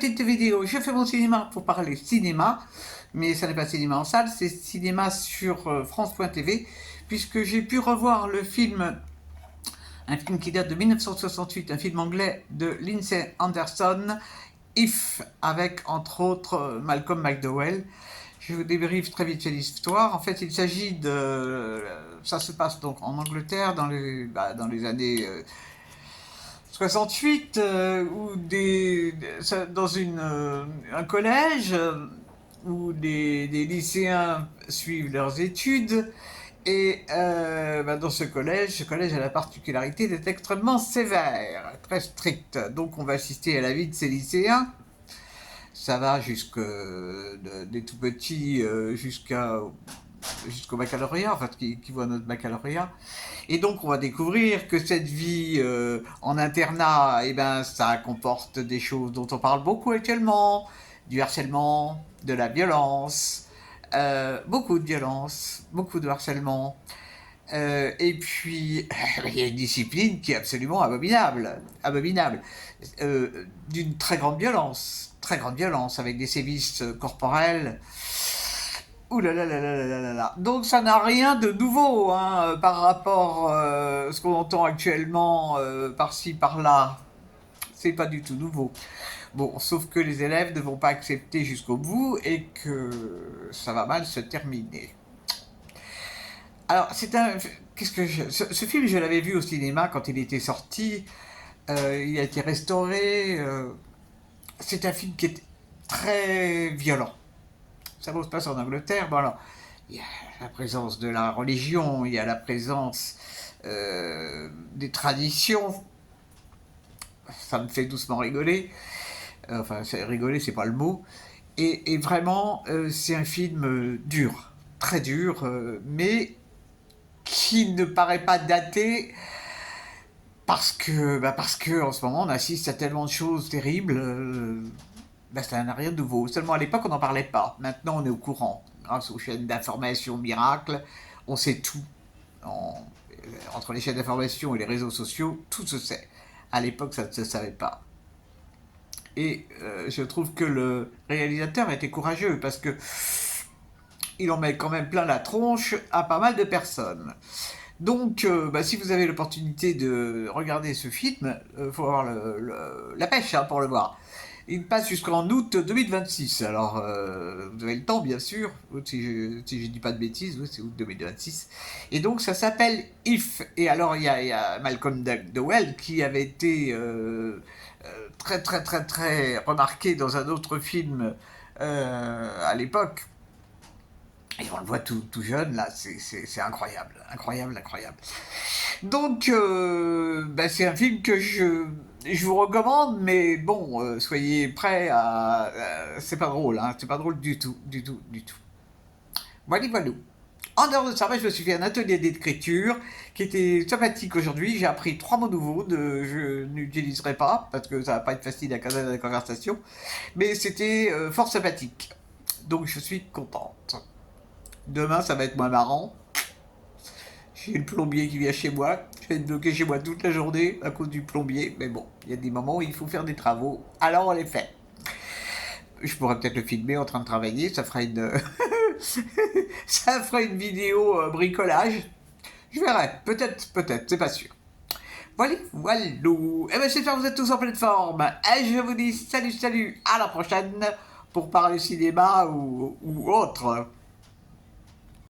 petite vidéo. Je fais mon cinéma pour parler cinéma, mais ça n'est pas cinéma en salle, c'est cinéma sur France.tv, puisque j'ai pu revoir le film, un film qui date de 1968, un film anglais de Lindsay Anderson, If, avec entre autres Malcolm McDowell. Je vous débriefe très vite l'histoire. En fait, il s'agit de... Ça se passe donc en Angleterre dans les années 68, dans un collège où des lycéens suivent leurs études. Et dans ce collège a la particularité d'être extrêmement sévère, très strict. Donc on va assister à la vie de ces lycéens. Ça va des tout petits jusqu'au baccalauréat, en fait, qui voit notre baccalauréat. Et donc, on va découvrir que cette vie en internat, eh ben, ça comporte des choses dont on parle beaucoup actuellement, du harcèlement, de la violence, beaucoup de violence, beaucoup de harcèlement. Et puis, il y a une discipline qui est absolument abominable, d'une très grande violence, avec des sévices corporels. Ouh là là là là là là là. Donc ça n'a rien de nouveau hein, par rapport à ce qu'on entend actuellement par-ci par-là. C'est pas du tout nouveau. Bon, sauf que les élèves ne vont pas accepter jusqu'au bout et que ça va mal se terminer. Alors, ce film, je l'avais vu au cinéma quand il était sorti. Il a été restauré. C'est un film qui est très violent. Ça se passe en Angleterre. Bon, alors, il y a la présence de la religion, il y a la présence des traditions. Ça me fait doucement rigoler. Enfin, rigoler, c'est pas le mot. Et vraiment, c'est un film dur, très dur, mais qui ne paraît pas daté parce que en ce moment on assiste à tellement de choses terribles. Ça n'a rien de nouveau. Seulement à l'époque on n'en parlait pas. Maintenant on est au courant. Grâce aux chaînes d'information miracles, on sait tout. Entre les chaînes d'information et les réseaux sociaux, tout se sait. À l'époque ça ne se savait pas. Et je trouve que le réalisateur a été courageux parce que il en met quand même plein la tronche à pas mal de personnes. Donc, si vous avez l'opportunité de regarder ce film, faut avoir la pêche hein, pour le voir. Il passe jusqu'en août 2026. Alors, vous avez le temps, bien sûr. Si je dis pas de bêtises, oui, c'est août 2026. Et donc, ça s'appelle If. Et alors, il y a Malcolm McDowell qui avait été très, très, très, très remarqué dans un autre film à l'époque. Et on le voit tout jeune, là, c'est incroyable, incroyable, incroyable. Donc, c'est un film que je vous recommande, mais bon, soyez prêts à... c'est pas drôle, hein, c'est pas drôle du tout, du tout, du tout. Voilà, voilà. En dehors de ça, je me suis fait un atelier d'écriture qui était sympathique aujourd'hui. J'ai appris 3 mots nouveaux, je n'utiliserai pas, parce que ça va pas être facile à caser dans la conversation, mais c'était fort sympathique. Donc, je suis contente. Demain, ça va être moins marrant. J'ai le plombier qui vient chez moi. Je vais être bloqué chez moi toute la journée à cause du plombier. Mais bon, il y a des moments où il faut faire des travaux. Alors on les fait. Je pourrais peut-être le filmer en train de travailler. Ça fera une, ça fera une vidéo bricolage. Je verrai. Peut-être, c'est pas sûr. Voilà, voilà. Et bien j'espère que vous êtes tous en pleine forme. Et je vous dis salut, salut. À la prochaine pour parler cinéma ou autre.